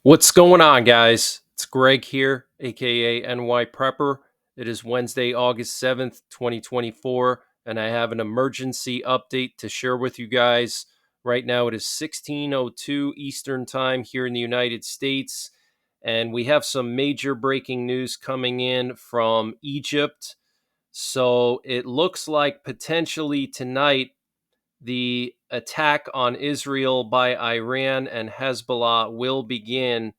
What's going on, guys? It's Greg here, aka NYPrepper. It is Wednesday, August 7th, 2024, and I have an emergency update to share with you guys. Right now, it is 16:02 Eastern Time here in the United States, and we have some major breaking news coming in from Egypt. So it looks like potentially tonight the attack on Israel by Iran and Hezbollah will begin.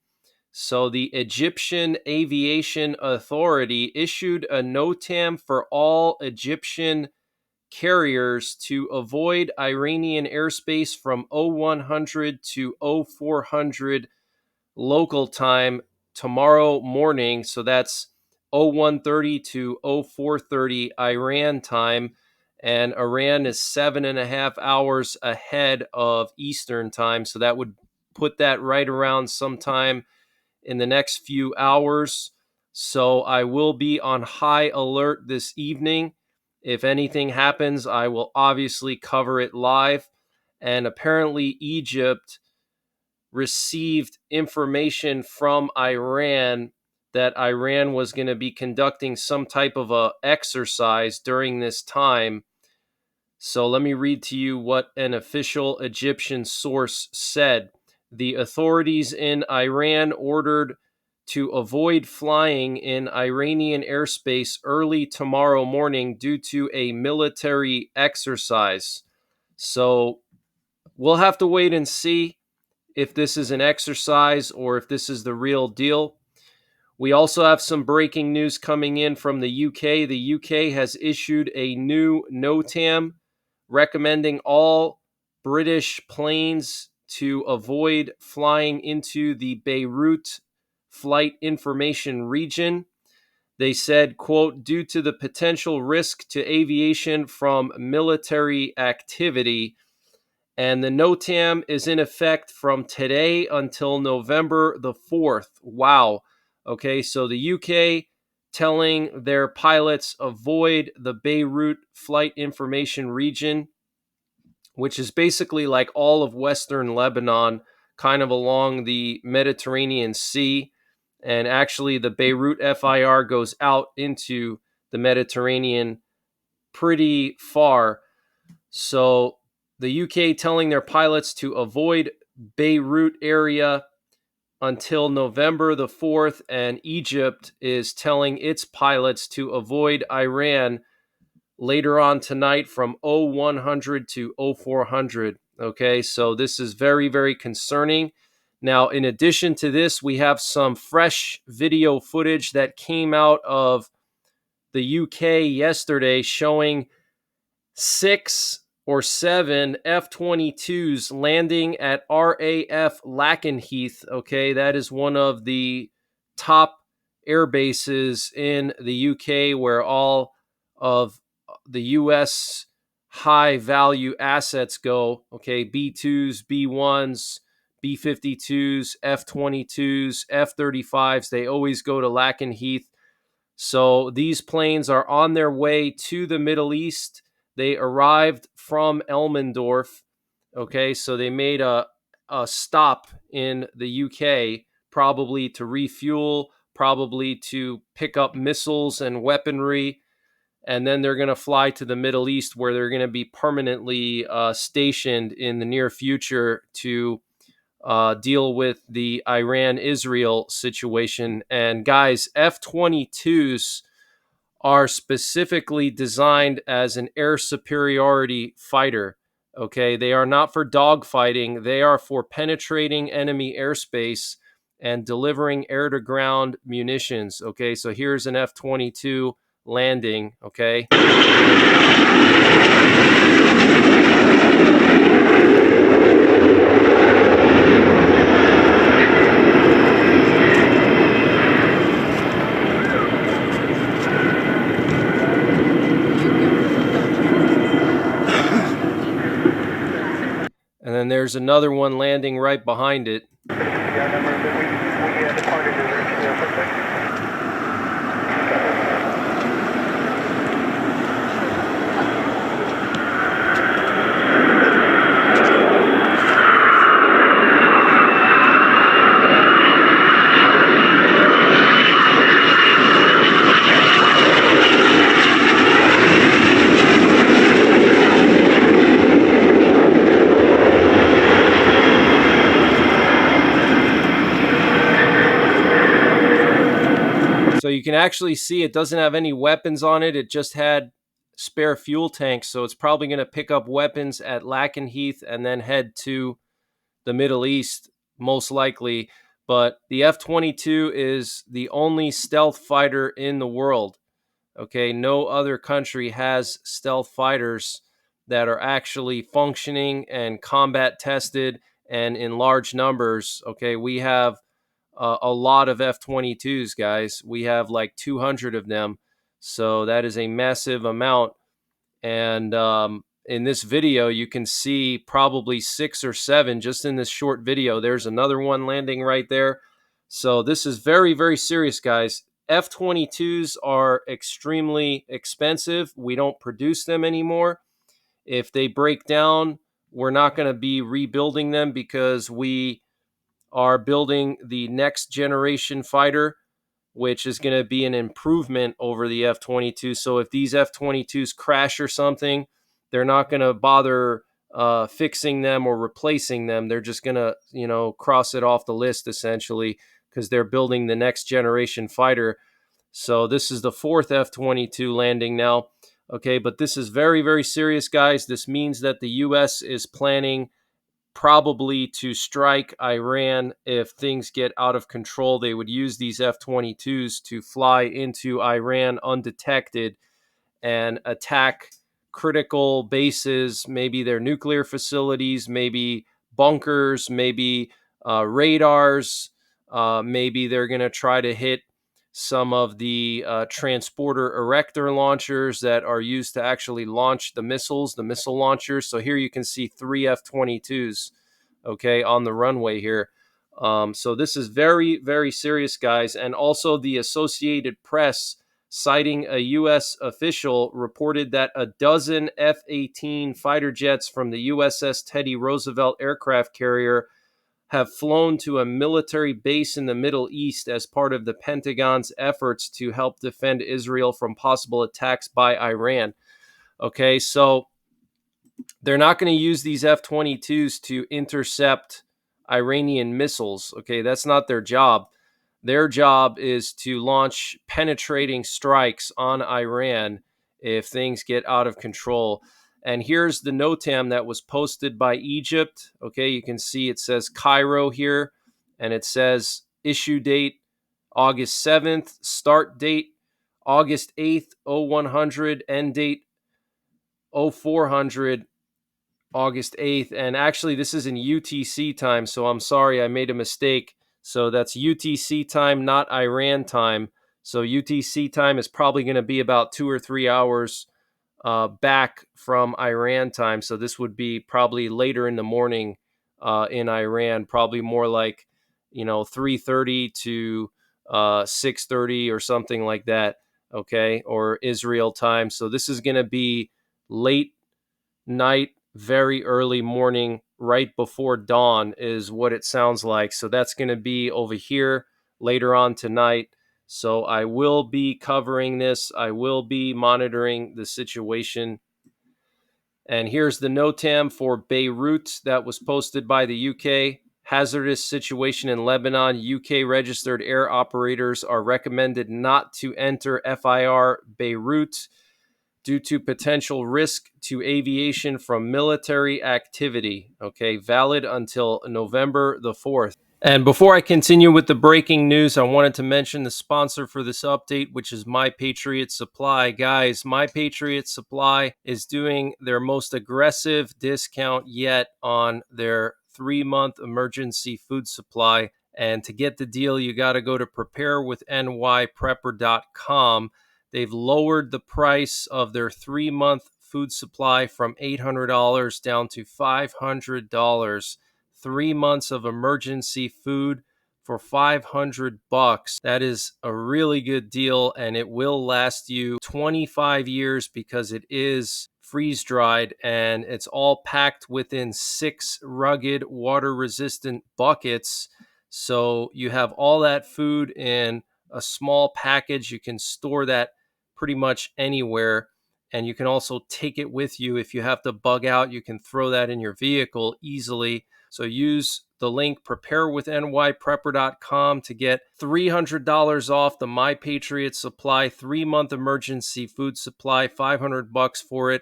So the Egyptian Aviation Authority issued a NOTAM for all Egyptian carriers to avoid Iranian airspace from 0100 to 0400 local time tomorrow morning. So that's 0130 to 0430 Iran time. And Iran is 7.5 hours ahead of Eastern time. So that would put that right around sometime in the next few hours. So I will be on high alert this evening. If anything happens, I will obviously cover it live. And apparently, Egypt received information from Iran that Iran was going to be conducting some type of a exercise during this time. So let me read to you what an official Egyptian source said. The authorities in Iran ordered to avoid flying in Iranian airspace early tomorrow morning due to a military exercise. So we'll have to wait and see if this is an exercise or if this is the real deal. We also have some breaking news coming in from the UK. The UK has issued a new NOTAM recommending all British planes to avoid flying into the Beirut flight information region. They said, quote, due to the potential risk to aviation from military activity. And the NOTAM is in effect from today until November the 4th. Wow. Okay, so the UK telling their pilots avoid the Beirut flight information region, which is basically like all of Western Lebanon, kind of along the Mediterranean Sea. And actually, the Beirut FIR goes out into the Mediterranean pretty far. So the UK telling their pilots to avoid Beirut area until November the 4th, and Egypt is telling its pilots to avoid Iran later on tonight from 0100 to 0400. Okay, so this is very, very concerning. Now, in addition to this, we have some fresh video footage that came out of the UK yesterday showing 6 or 7 F-22s landing at RAF Lakenheath. Okay, that is one of the top air bases in the UK where all of the US high value assets go. Okay, B2s, B1s, B-52s, F-22s, F-35s, they always go to Lakenheath. So these planes are on their way to the Middle East. They arrived from Elmendorf. Okay, so they made a stop in the UK, probably to refuel, probably to pick up missiles and weaponry. And then they're going to fly to the Middle East where they're going to be permanently stationed in the near future to deal with the Iran-Israel situation. And guys, F-22s are specifically designed as an air superiority fighter. Okay, they are not for dogfighting. They are for penetrating enemy airspace and delivering air-to-ground munitions. Okay, so here's an F-22 landing. Okay. And then there's another one landing right behind it. you can actually see it doesn't have any weapons on it. It just had spare fuel tanks. So it's probably going to pick up weapons at Lakenheath and then head to the Middle East, most likely. But the F-22 is the only stealth fighter in the world. Okay, no other country has stealth fighters that are actually functioning and combat tested and in large numbers. Okay, we have a lot of F-22s, guys. We have like 200 of them. So that is a massive amount. And in this video, you can see probably 6 or 7 just in this short video. There's another one landing right there. So this is very, very serious, guys. F-22s are extremely expensive. We don't produce them anymore. If they break down, we're not going to be rebuilding them because we are building the next generation fighter, which is going to be an improvement over the F-22. So if these F-22s crash or something, they're not going to bother fixing them or replacing them. They're just going to, cross it off the list essentially because they're building the next generation fighter. So this is the 4th F-22 landing now. Okay, but this is very, very serious, guys. This means that the U.S. is planning probably to strike Iran if things get out of control. They would use these F-22s to fly into Iran undetected and attack critical bases, maybe their nuclear facilities, maybe bunkers, maybe radars. Maybe they're going to try to hit some of the transporter erector launchers that are used to actually launch the missiles, the missile launchers. So here you can see 3 F-22s, okay, on the runway here. So this is very, very serious, guys. And also the Associated Press, citing a U.S. official, reported that a dozen F-18 fighter jets from the USS Teddy Roosevelt aircraft carrier have flown to a military base in the Middle East as part of the Pentagon's efforts to help defend Israel from possible attacks by Iran. Okay, so they're not going to use these F-22s to intercept Iranian missiles. Okay, that's not their job. Their job is to launch penetrating strikes on Iran if things get out of control. And here's the NOTAM that was posted by Egypt. Okay, you can see it says Cairo here, and it says issue date August 7th, start date August 8th, 0100, end date 0400, August 8th. And actually, this is in UTC time, so I'm sorry, I made a mistake. So that's UTC time, not Iran time. So UTC time is probably going to be about 2 or 3 hours back from Iran time. So this would be probably later in the morning in Iran, probably more like 3:30 to 6:30 or something like that. Okay, or Israel time. So this is going to be late night, very early morning, right before dawn is what it sounds like. So that's going to be over here later on tonight. So I will be covering this. I will be monitoring the situation. And here's the NOTAM for Beirut that was posted by the UK. Hazardous situation in Lebanon. UK registered air operators are recommended not to enter FIR Beirut due to potential risk to aviation from military activity. Okay, valid until November the 4th. And before I continue with the breaking news, I wanted to mention the sponsor for this update, which is My Patriot Supply. Guys, My Patriot Supply is doing their most aggressive discount yet on their 3-month emergency food supply. And to get the deal, you got to go to preparewith.NYPrepper.com. They've lowered the price of their 3-month food supply from $800 down to $500. 3 months of emergency food for $500. That is a really good deal, and it will last you 25 years because it is freeze dried and it's all packed within 6 rugged water resistant buckets. So you have all that food in a small package. You can store that pretty much anywhere. And you can also take it with you. If you have to bug out, you can throw that in your vehicle easily. So use the link preparewithnyprepper.com to get $300 off the My Patriot Supply 3-month emergency food supply, $500 for it.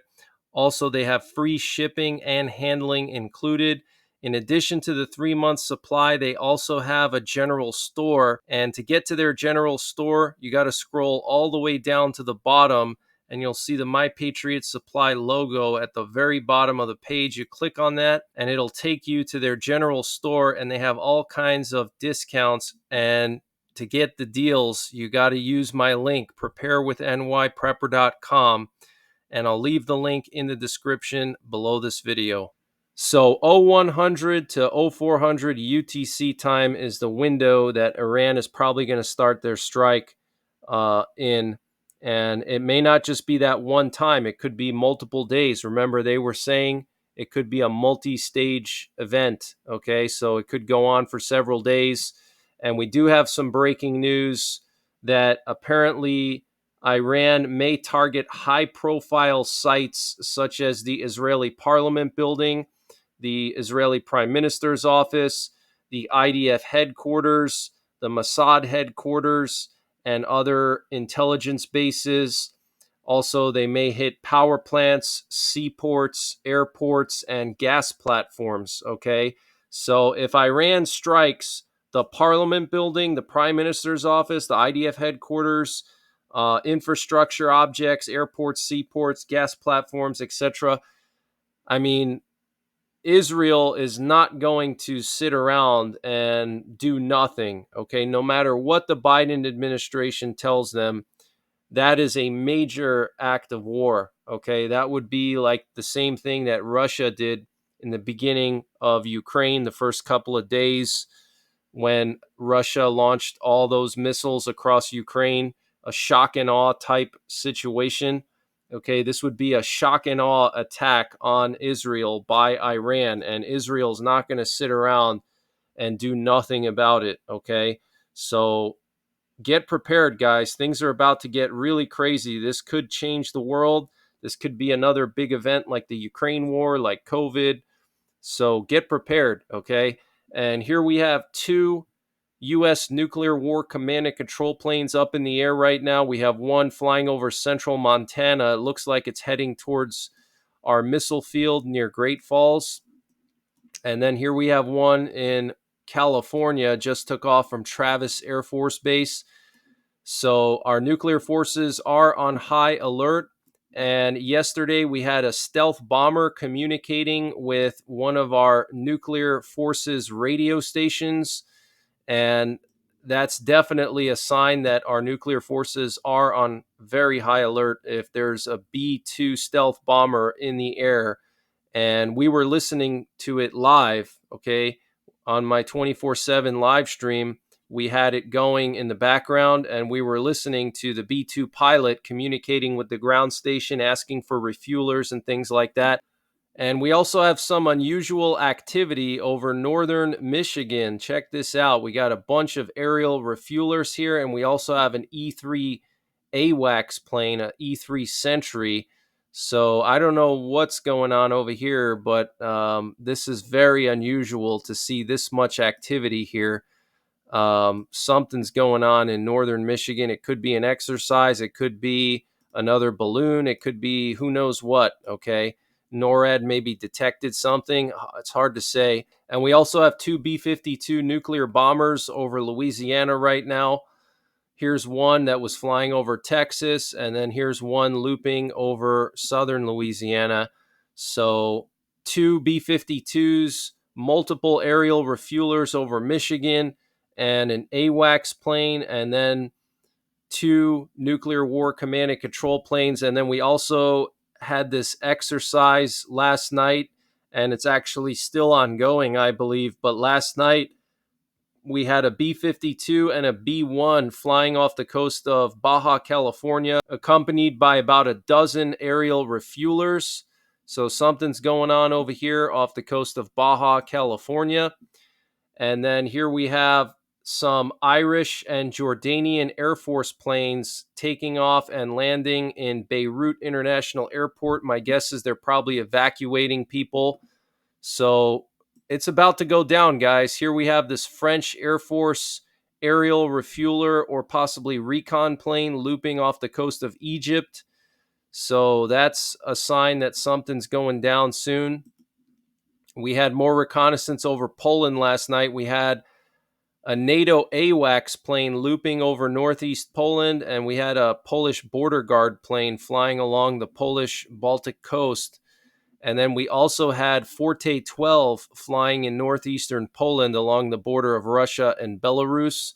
Also, they have free shipping and handling included. In addition to the 3-month supply, they also have a general store. And to get to their general store, you got to scroll all the way down to the bottom, and you'll see the My Patriot Supply logo at the very bottom of the page. You click on that, and it'll take you to their general store, and they have all kinds of discounts. And to get the deals, you got to use my link, preparewithnyprepper.com, and I'll leave the link in the description below this video. So 0100 to 0400 UTC time is the window that Iran is probably going to start their strike in. And it may not just be that one time. It could be multiple days. Remember, they were saying it could be a multi-stage event. Okay, so it could go on for several days. And we do have some breaking news that apparently Iran may target high-profile sites such as the Israeli Parliament building, the Israeli Prime Minister's office, the IDF headquarters, the Mossad headquarters, and other intelligence bases. Also, they may hit power plants, seaports, airports, and gas platforms, okay? So if Iran strikes the Parliament building, the Prime Minister's office, the IDF headquarters, infrastructure objects, airports, seaports, gas platforms, etc., I mean, Israel is not going to sit around and do nothing, okay? No matter what the Biden administration tells them, that is a major act of war, okay? That would be like the same thing that Russia did in the beginning of Ukraine, the first couple of days when Russia launched all those missiles across Ukraine, a shock and awe type situation. Okay, this would be a shock and awe attack on Israel by Iran, and Israel's not going to sit around and do nothing about it. Okay, so get prepared, guys. Things are about to get really crazy. This could change the world. This could be another big event like the Ukraine war, like COVID. So get prepared, okay? And here we have 2 U.S. nuclear war command and control planes up in the air right now. We have one flying over central Montana. It looks like it's heading towards our missile field near Great Falls. And then here we have one in California, just took off from Travis Air Force Base. So our nuclear forces are on high alert. And yesterday we had a stealth bomber communicating with one of our nuclear forces radio stations. And that's definitely a sign that our nuclear forces are on very high alert if there's a B-2 stealth bomber in the air. And we were listening to it live, okay, on my 24/7 live stream. We had it going in the background, and we were listening to the B-2 pilot communicating with the ground station, asking for refuelers and things like that. And we also have some unusual activity over northern Michigan. Check this out. We got a bunch of aerial refuelers here, and we also have an E-3 AWACS plane, an E-3 Sentry. So I don't know what's going on over here, but this is very unusual to see this much activity here. Something's going on in northern Michigan. It could be an exercise. It could be another balloon. It could be who knows what, okay? NORAD maybe detected something. It's hard to say. And we also have 2 B-52 nuclear bombers over Louisiana right now. Here's one that was flying over Texas, and then here's one looping over southern Louisiana. So 2 B-52s, multiple aerial refuelers over Michigan, and an AWACS plane, and then 2 nuclear war command and control planes. And then we also had this exercise last night, and it's actually still ongoing, I believe. But last night, we had a B-52 and a B-1 flying off the coast of Baja California, accompanied by about a dozen aerial refuelers. So something's going on over here off the coast of Baja California. And then here we have some Irish and Jordanian Air Force planes taking off and landing in Beirut International Airport. My guess is they're probably evacuating people. So it's about to go down, guys. Here we have this French Air Force aerial refueler or possibly recon plane looping off the coast of Egypt. So that's a sign that something's going down soon. We had more reconnaissance over Poland last night. We had a NATO AWACS plane looping over northeast Poland, and we had a Polish border guard plane flying along the Polish Baltic coast. And then we also had Forte 12 flying in northeastern Poland along the border of Russia and Belarus.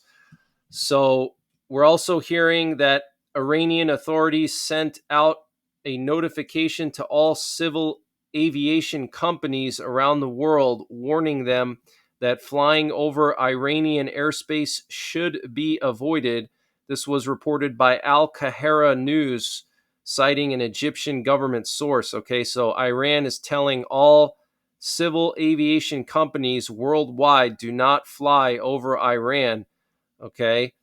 So we're also hearing that Iranian authorities sent out a notification to all civil aviation companies around the world, warning them that flying over Iranian airspace should be avoided. This was reported by Al Qahira News, citing an Egyptian government source. Okay, so Iran is telling all civil aviation companies worldwide, do not fly over Iran. Okay,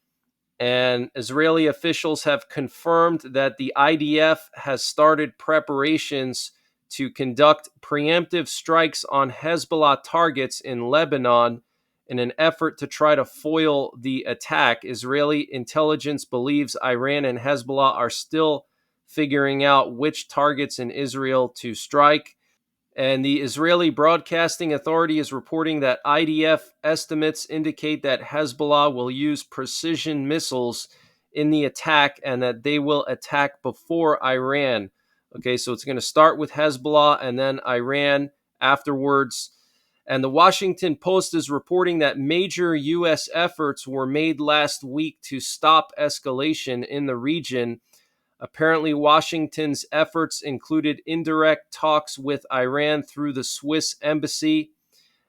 and Israeli officials have confirmed that the IDF has started preparations to conduct preemptive strikes on Hezbollah targets in Lebanon in an effort to try to foil the attack. Israeli intelligence believes Iran and Hezbollah are still figuring out which targets in Israel to strike. And the Israeli Broadcasting Authority is reporting that IDF estimates indicate that Hezbollah will use precision missiles in the attack and that they will attack before Iran. Okay, so it's going to start with Hezbollah and then Iran afterwards. And the Washington Post is reporting that major U.S. efforts were made last week to stop escalation in the region. Apparently, Washington's efforts included indirect talks with Iran through the Swiss embassy.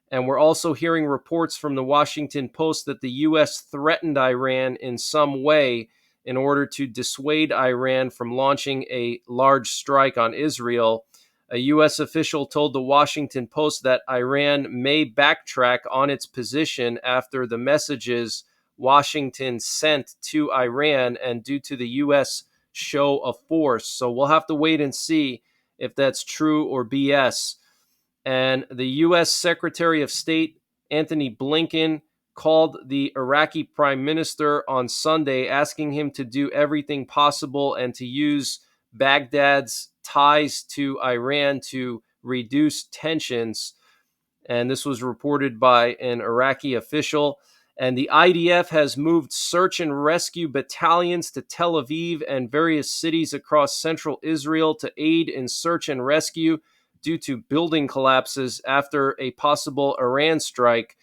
And we're also hearing reports from the Washington Post that the U.S. threatened Iran in some way in order to dissuade Iran from launching a large strike on Israel. A U.S. official told the Washington Post that Iran may backtrack on its position after the messages Washington sent to Iran and due to the U.S. show of force. So we'll have to wait and see if that's true or BS. And the U.S. Secretary of State Antony Blinken called the Iraqi Prime Minister on Sunday, asking him to do everything possible and to use Baghdad's ties to Iran to reduce tensions. And this was reported by an Iraqi official. And the IDF has moved search and rescue battalions to Tel Aviv and various cities across central Israel to aid in search and rescue due to building collapses after a possible Iran strike.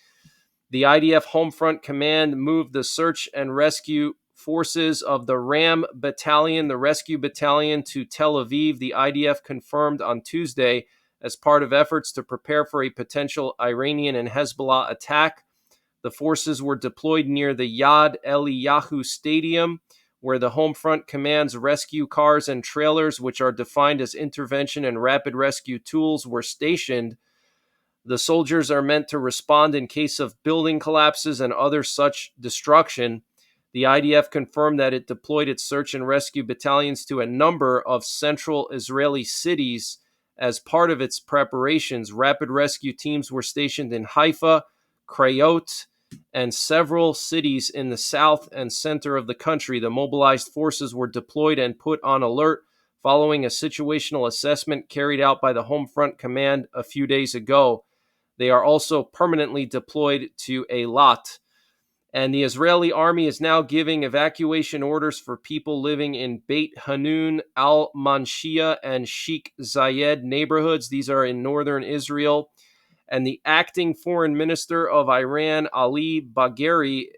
The IDF Homefront Command moved the search and rescue forces of the Ram Battalion, the rescue battalion, to Tel Aviv, the IDF confirmed on Tuesday, as part of efforts to prepare for a potential Iranian and Hezbollah attack. The forces were deployed near the Yad Eliyahu Stadium, where the Homefront Command's rescue cars and trailers, which are defined as intervention and rapid rescue tools, were stationed. The soldiers are meant to respond in case of building collapses and other such destruction. The IDF confirmed that it deployed its search and rescue battalions to a number of central Israeli cities as part of its preparations. Rapid rescue teams were stationed in Haifa, Krayot, and several cities in the south and center of the country. The mobilized forces were deployed and put on alert following a situational assessment carried out by the Homefront Command a few days ago. They are also permanently deployed to Eilat. And the Israeli army is now giving evacuation orders for people living in Beit Hanun, Al-Manshia, and Sheikh Zayed neighborhoods. These are in northern Israel. And the acting foreign minister of Iran, Ali Bagheri,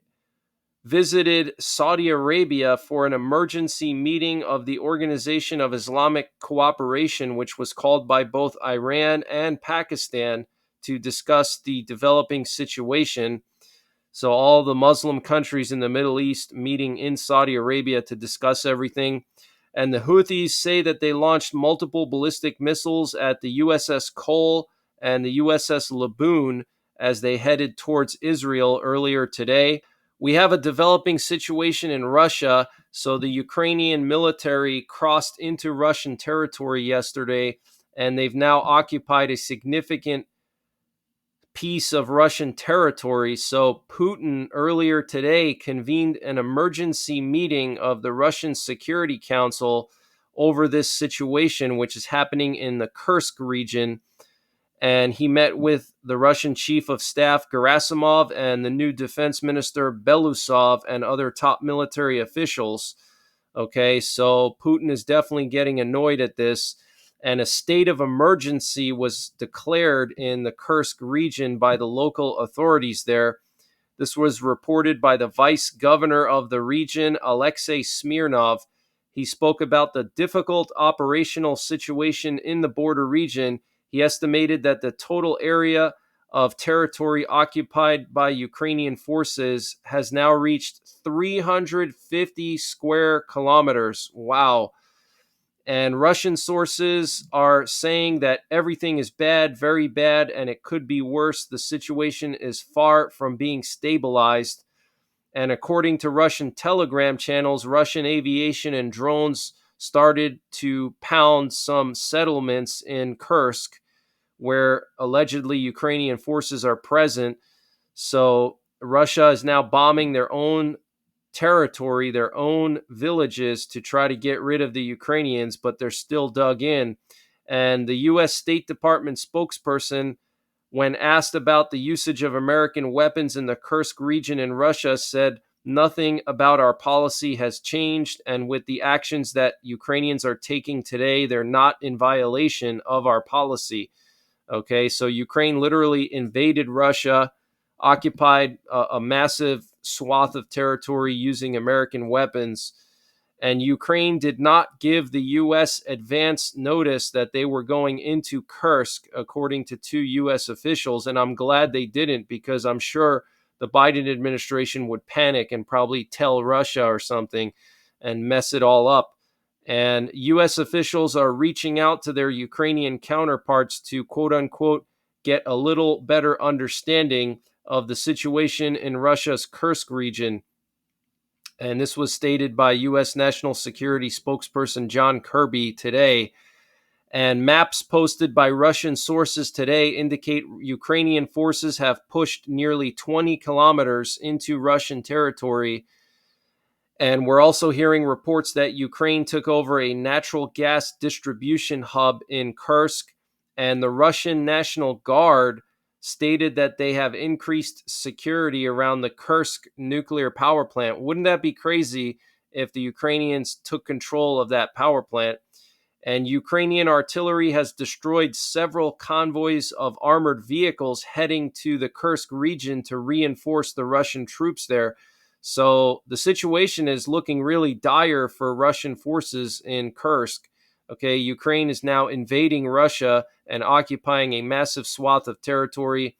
visited Saudi Arabia for an emergency meeting of the Organization of Islamic Cooperation, which was called by both Iran and Pakistan to discuss the developing situation. So all the Muslim countries in the Middle East meeting in Saudi Arabia to discuss everything. And the Houthis say that they launched multiple ballistic missiles at the USS Cole and the USS Laboon as they headed towards Israel earlier today. We have a developing situation in Russia. So the Ukrainian military crossed into Russian territory yesterday, and they've now occupied a significant piece of Russian territory. So Putin earlier today convened an emergency meeting of the Russian Security Council over this situation, which is happening in the Kursk region. And he met with the Russian Chief of Staff Gerasimov and the new Defense Minister Belousov and other top military officials. Okay, so Putin is definitely getting annoyed at this. And a state of emergency was declared in the Kursk region by the local authorities there. This was reported by the vice governor of the region, Alexei Smirnov. He spoke about the difficult operational situation in the border region. He estimated that the total area of territory occupied by Ukrainian forces has now reached 350 square kilometers. Wow. And Russian sources are saying that everything is bad, very bad, and it could be worse. The situation is far from being stabilized. And according to Russian telegram channels, Russian aviation and drones started to pound some settlements in Kursk, where allegedly Ukrainian forces are present. So Russia is now bombing their own territory, their own villages, to try to get rid of the Ukrainians, but they're still dug in. And the U.S. State Department spokesperson, when asked about the usage of American weapons in the Kursk region in Russia, said nothing about our policy has changed. And with the actions that Ukrainians are taking today, they're not in violation of our policy. Okay, so Ukraine literally invaded Russia, occupied a massive swath of territory using American weapons, and Ukraine did not give the U.S. advance notice that they were going into Kursk, according to two U.S. officials. And I'm glad they didn't, because I'm sure the Biden administration would panic and probably tell Russia or something and mess it all up. And U.S. officials are reaching out to their Ukrainian counterparts to, quote unquote, get a little better understanding of the situation in Russia's Kursk region. And this was stated by U.S. National Security spokesperson John Kirby today. And maps posted by Russian sources today indicate Ukrainian forces have pushed nearly 20 kilometers into Russian territory. And we're also hearing reports that Ukraine took over a natural gas distribution hub in Kursk, and the Russian National Guard stated that they have increased security around the Kursk nuclear power plant. Wouldn't that be crazy if the Ukrainians took control of that power plant? And Ukrainian artillery has destroyed several convoys of armored vehicles heading to the Kursk region to reinforce the Russian troops there. So the situation is looking really dire for Russian forces in Kursk. Okay, Ukraine is now invading Russia and occupying a massive swath of territory.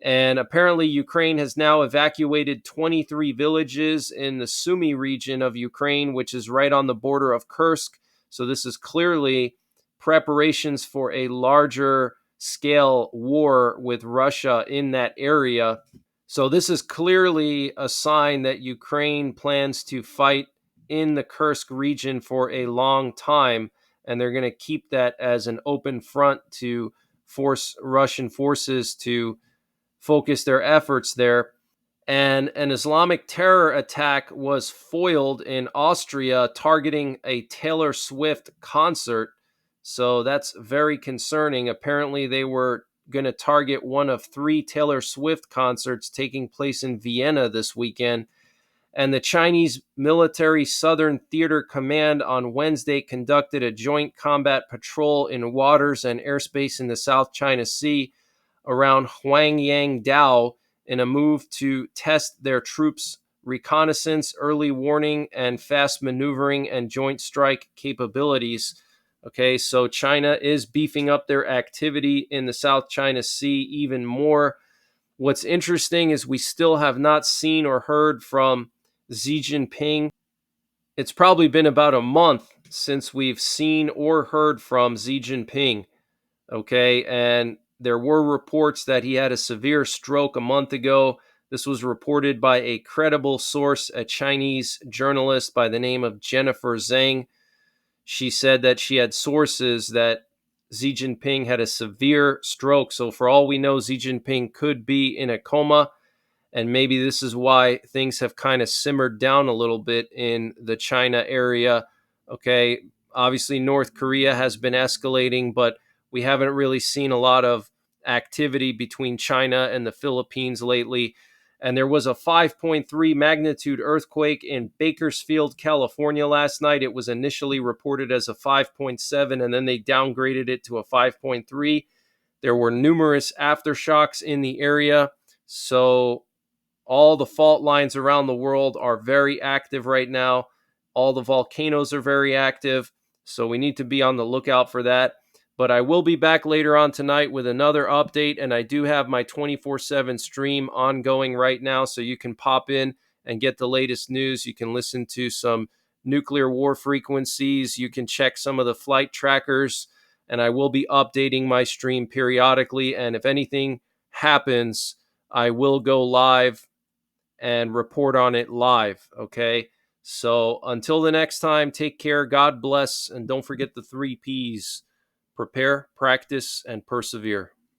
And apparently Ukraine has now evacuated 23 villages in the Sumy region of Ukraine, which is right on the border of Kursk. So this is clearly preparations for a larger scale war with Russia in that area. So this is clearly a sign that Ukraine plans to fight in the Kursk region for a long time, and they're going to keep that as an open front to force Russian forces to focus their efforts there. And an Islamic terror attack was foiled in Austria targeting a Taylor Swift concert. So that's very concerning. Apparently, they were going to target one of 3 Taylor Swift concerts taking place in Vienna this weekend. And the Chinese Military Southern Theater Command on Wednesday conducted a joint combat patrol in waters and airspace in the South China Sea around Huangyangdao in a move to test their troops' reconnaissance, early warning, and fast maneuvering and joint strike capabilities. Okay, so China is beefing up their activity in the South China Sea even more. What's interesting is we still have not seen or heard from Xi Jinping. It's probably been about a month since we've seen or heard from Xi Jinping. Okay, and there were reports that he had a severe stroke a month ago. This was reported by a credible source, a Chinese journalist by the name of Jennifer Zhang. She said that she had sources that Xi Jinping had a severe stroke. So, for all we know, Xi Jinping could be in a coma. And maybe this is why things have kind of simmered down a little bit in the China area. Okay. Obviously, North Korea has been escalating, but we haven't really seen a lot of activity between China and the Philippines lately. And there was a 5.3 magnitude earthquake in Bakersfield, California last night. It was initially reported as a 5.7, and then they downgraded it to a 5.3. There were numerous aftershocks in the area. So all the fault lines around the world are very active right now. All the volcanoes are very active. So we need to be on the lookout for that. But I will be back later on tonight with another update. And I do have my 24/7 stream ongoing right now. So you can pop in and get the latest news. You can listen to some nuclear war frequencies. You can check some of the flight trackers. And I will be updating my stream periodically. And if anything happens, I will go live and report on it live. Okay. So until the next time, take care. God bless. And don't forget the 3 Ps: prepare, practice, and persevere.